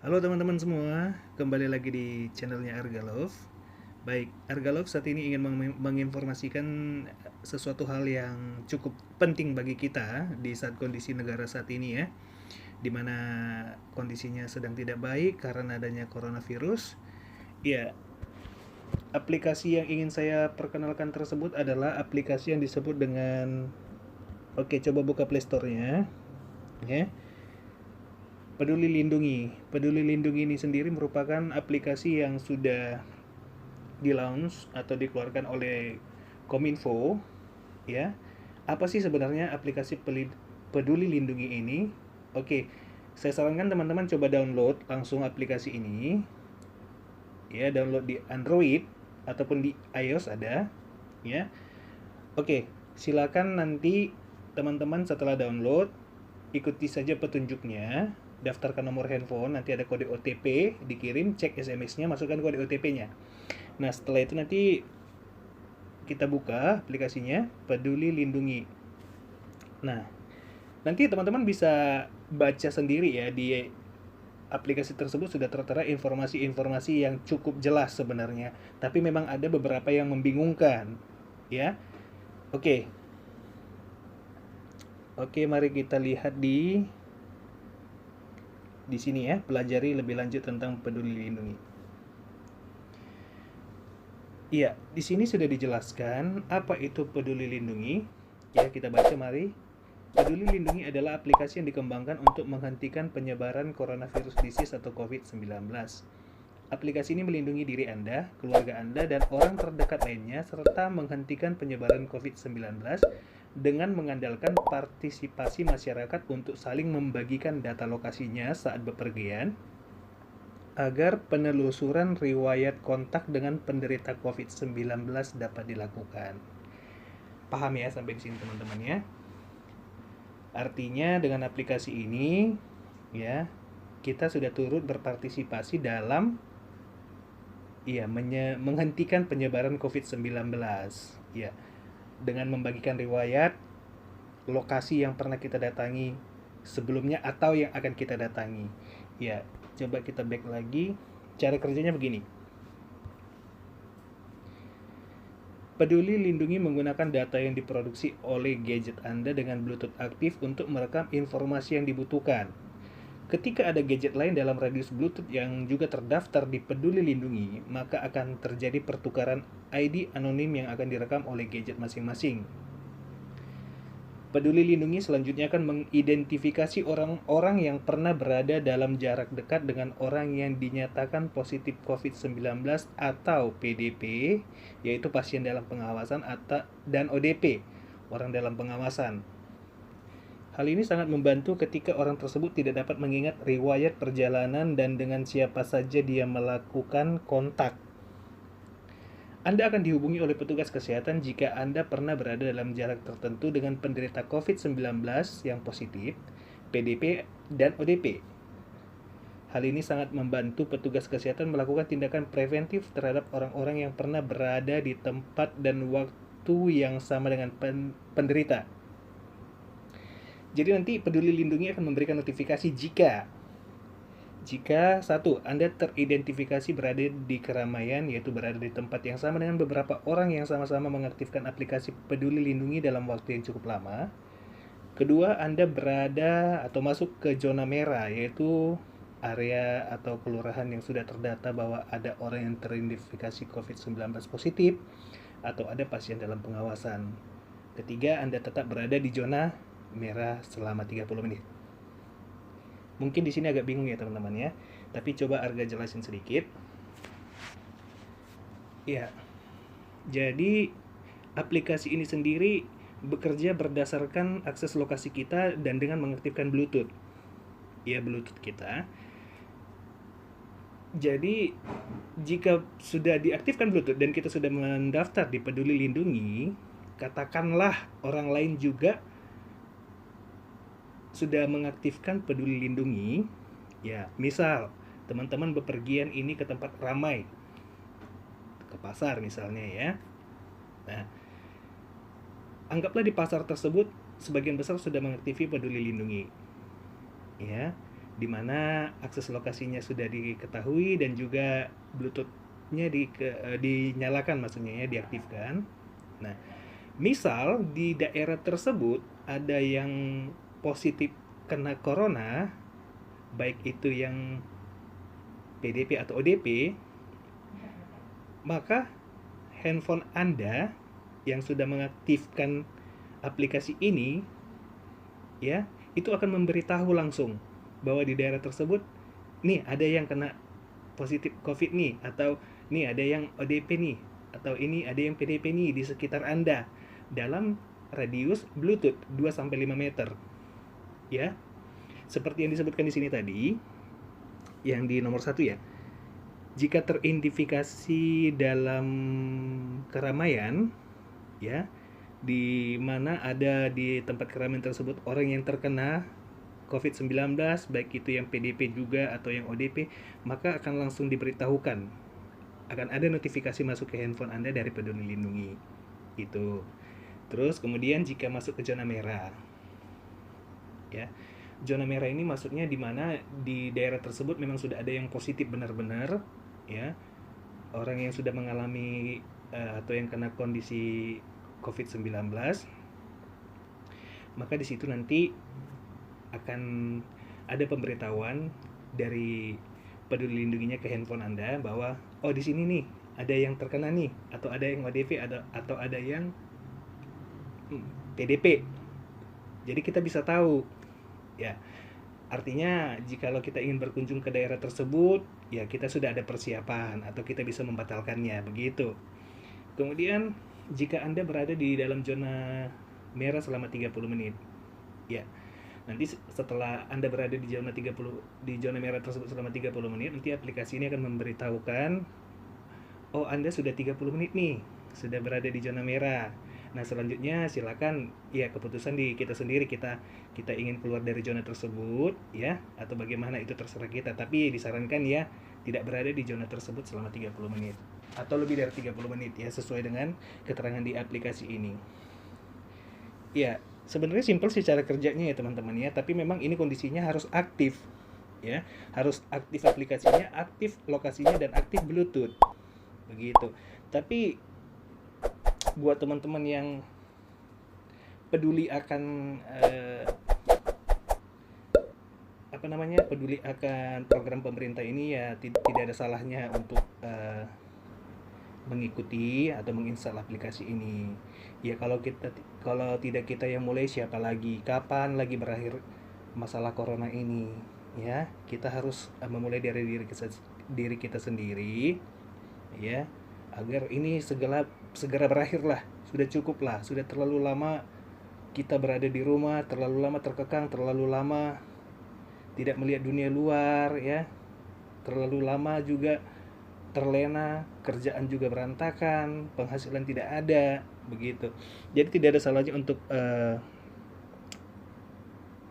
Halo teman-teman semua, kembali lagi di channelnya Argalov. Baik, Argalov saat ini ingin menginformasikan sesuatu hal yang cukup penting bagi kita di saat kondisi negara saat ini ya, di mana kondisinya sedang tidak baik karena adanya coronavirus. Ya, aplikasi yang ingin saya perkenalkan tersebut adalah aplikasi yang disebut dengan, oke, coba buka Play Store-nya, ya. Peduli Lindungi. Peduli Lindungi ini sendiri merupakan aplikasi yang sudah di-launch atau dikeluarkan oleh Kominfo, ya. Apa sih sebenarnya aplikasi Peduli Lindungi ini? Oke, saya sarankan teman-teman coba download langsung aplikasi ini, ya, download di Android ataupun di iOS ada, ya. Oke, silakan nanti teman-teman setelah download ikuti saja petunjuknya, daftarkan nomor handphone, nanti ada kode OTP dikirim, cek SMS-nya, masukkan kode OTP-nya. Nah, setelah itu nanti kita buka aplikasinya Peduli Lindungi. Nah, nanti teman-teman bisa baca sendiri ya, di aplikasi tersebut sudah tertera informasi-informasi yang cukup jelas sebenarnya. Tapi memang ada beberapa yang membingungkan, ya. Oke. Oke, mari kita lihat di sini ya, pelajari lebih lanjut tentang Peduli Lindungi. Iya, di sini sudah dijelaskan apa itu Peduli Lindungi. Ya, kita baca mari. Peduli Lindungi adalah aplikasi yang dikembangkan untuk menghentikan penyebaran coronavirus disease atau COVID-19. Aplikasi ini melindungi diri Anda, keluarga Anda, dan orang terdekat lainnya, serta menghentikan penyebaran COVID-19 dengan mengandalkan partisipasi masyarakat untuk saling membagikan data lokasinya saat bepergian, agar penelusuran riwayat kontak dengan penderita COVID-19 dapat dilakukan. Paham ya sampai di sini teman-teman ya? Artinya dengan aplikasi ini ya, kita sudah turut berpartisipasi dalam menghentikan penyebaran COVID-19 ya, dengan membagikan riwayat lokasi yang pernah kita datangi sebelumnya atau yang akan kita datangi. Ya, coba kita back lagi. Cara kerjanya begini. Peduli Lindungi menggunakan data yang diproduksi oleh gadget Anda dengan Bluetooth aktif untuk merekam informasi yang dibutuhkan. Ketika ada gadget lain dalam radius Bluetooth yang juga terdaftar di Peduli Lindungi, maka akan terjadi pertukaran ID anonim yang akan direkam oleh gadget masing-masing. Peduli Lindungi selanjutnya akan mengidentifikasi orang-orang yang pernah berada dalam jarak dekat dengan orang yang dinyatakan positif COVID-19 atau PDP, yaitu pasien dalam pengawasan, dan ODP, orang dalam pengawasan. Hal ini sangat membantu ketika orang tersebut tidak dapat mengingat riwayat perjalanan dan dengan siapa saja dia melakukan kontak. Anda akan dihubungi oleh petugas kesehatan jika Anda pernah berada dalam jarak tertentu dengan penderita COVID-19 yang positif, PDP, dan ODP. Hal ini sangat membantu petugas kesehatan melakukan tindakan preventif terhadap orang-orang yang pernah berada di tempat dan waktu yang sama dengan penderita. Jadi nanti Peduli Lindungi akan memberikan notifikasi jika satu, Anda teridentifikasi berada di keramaian, yaitu berada di tempat yang sama dengan beberapa orang yang sama-sama mengaktifkan aplikasi Peduli Lindungi dalam waktu yang cukup lama. Kedua, Anda berada atau masuk ke zona merah, yaitu area atau kelurahan yang sudah terdata bahwa ada orang yang teridentifikasi COVID-19 positif atau ada pasien dalam pengawasan. Ketiga, Anda tetap berada di zona merah selama 30 menit. Mungkin di sini agak bingung ya teman-teman ya, tapi coba Arga jelasin sedikit. Ya, jadi aplikasi ini sendiri bekerja berdasarkan akses lokasi kita dan dengan mengaktifkan Bluetooth. Ya, Bluetooth kita. Jadi jika sudah diaktifkan Bluetooth dan kita sudah mendaftar di Peduli Lindungi, katakanlah orang lain juga sudah mengaktifkan Peduli Lindungi, ya, misal teman-teman bepergian ini ke tempat ramai, ke pasar misalnya ya. Nah, anggaplah di pasar tersebut sebagian besar sudah mengaktifkan Peduli Lindungi. Ya. di mana akses lokasinya sudah diketahui dan juga Bluetooth-nya dinyalakan, maksudnya ya, diaktifkan. Nah, misal di daerah tersebut ada yang positif kena corona, baik itu yang PDP atau ODP, maka handphone Anda yang sudah mengaktifkan aplikasi ini, ya, itu akan memberitahu langsung bahwa di daerah tersebut nih ada yang kena positif COVID nih, atau nih ada yang ODP nih, atau ini ada yang PDP nih di sekitar Anda dalam radius Bluetooth 2 sampai 5 meter. Ya. Seperti yang disebutkan di sini tadi, yang di nomor 1 ya. Jika teridentifikasi dalam keramaian, ya, di mana ada di tempat keramaian tersebut orang yang terkena COVID-19, baik itu yang PDP juga atau yang ODP, maka akan langsung diberitahukan. Akan ada notifikasi masuk ke handphone Anda dari Peduli Lindungi. Itu. Terus kemudian jika masuk ke zona merah, ya. Zona merah ini maksudnya di mana di daerah tersebut memang sudah ada yang positif benar-benar, ya. Orang yang sudah mengalami atau yang kena kondisi COVID-19, maka di situ nanti akan ada pemberitahuan dari Peduli Lindunginya ke handphone Anda bahwa oh di sini nih ada yang terkena nih, atau ada yang ODP, atau ada yang PDP. Jadi kita bisa tahu, ya. Artinya jikalau kita ingin berkunjung ke daerah tersebut, ya kita sudah ada persiapan atau kita bisa membatalkannya, begitu. Kemudian jika Anda berada di dalam zona merah selama 30 menit, ya. Nanti setelah Anda berada di zona merah tersebut selama 30 menit, nanti aplikasi ini akan memberitahukan, oh Anda sudah 30 menit nih, sudah berada di zona merah. Nah, selanjutnya silakan, ya keputusan di kita sendiri, kita ingin keluar dari zona tersebut, ya, atau bagaimana itu terserah kita. Tapi disarankan ya tidak berada di zona tersebut selama 30 menit atau lebih dari 30 menit ya, sesuai dengan keterangan di aplikasi ini. Ya, sebenarnya simpel sih cara kerjanya ya teman-teman ya, tapi memang ini kondisinya harus aktif, ya. Harus aktif aplikasinya, aktif lokasinya, dan aktif Bluetooth. Begitu. Tapi buat teman-teman yang peduli akan peduli akan program pemerintah ini, ya tidak ada salahnya untuk mengikuti atau menginstal aplikasi ini. Ya kalau tidak kita yang mulai, siapa lagi? Kapan lagi berakhir masalah corona ini? Ya, kita harus memulai dari diri kita sendiri, ya, agar ini segera berakhir lah. Sudah cukup lah, sudah terlalu lama kita berada di rumah, terlalu lama terkekang, terlalu lama tidak melihat dunia luar, ya, terlalu lama juga terlena, kerjaan juga berantakan, penghasilan tidak ada, begitu. Jadi tidak ada salahnya untuk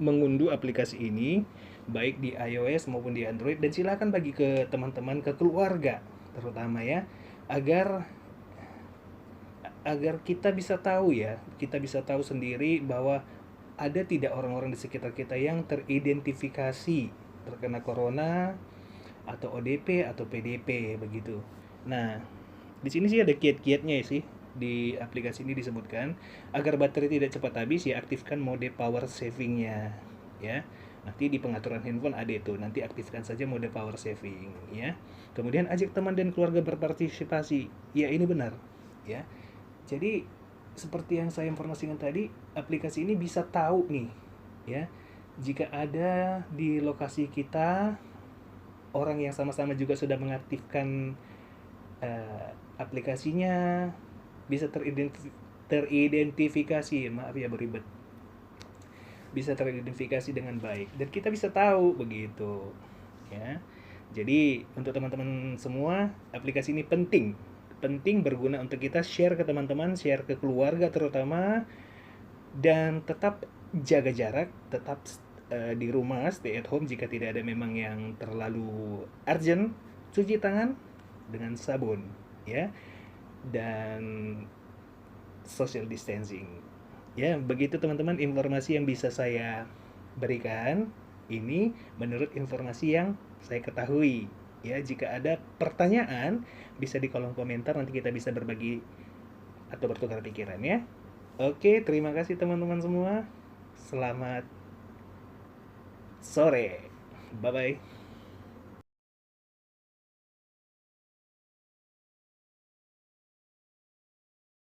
mengunduh aplikasi ini, baik di iOS maupun di Android, dan silakan bagi ke teman-teman, ke keluarga terutama ya, agar kita bisa tahu, ya, kita bisa tahu sendiri bahwa ada tidak orang-orang di sekitar kita yang teridentifikasi terkena corona atau ODP atau PDP, begitu. Nah, di sini sih ada kiat-kiatnya sih, di aplikasi ini disebutkan agar baterai tidak cepat habis, ya aktifkan mode power savingnya, ya. Nanti di pengaturan handphone ada itu, nanti aktifkan saja mode power saving, ya. Kemudian ajak teman dan keluarga berpartisipasi, ya ini benar, ya. Jadi seperti yang saya informasikan tadi, aplikasi ini bisa tahu nih, ya, jika ada di lokasi kita orang yang sama-sama juga sudah mengaktifkan aplikasinya, bisa teridentifikasi, maaf ya beribet, bisa teridentifikasi dengan baik, dan kita bisa tahu, begitu ya. Jadi untuk teman-teman semua, aplikasi ini penting berguna untuk kita share ke teman-teman, share ke keluarga terutama, dan tetap jaga jarak, tetap di rumah, stay at home. Jika tidak ada memang yang terlalu urgent, cuci tangan dengan sabun, ya, dan social distancing, ya. Begitu teman-teman informasi yang bisa saya berikan, Ini menurut informasi yang saya ketahui. Ya, jika ada pertanyaan bisa di kolom komentar, nanti kita bisa berbagi atau bertukar pikiran ya. Oke, terima kasih teman-teman semua. Selamat sore. Bye bye.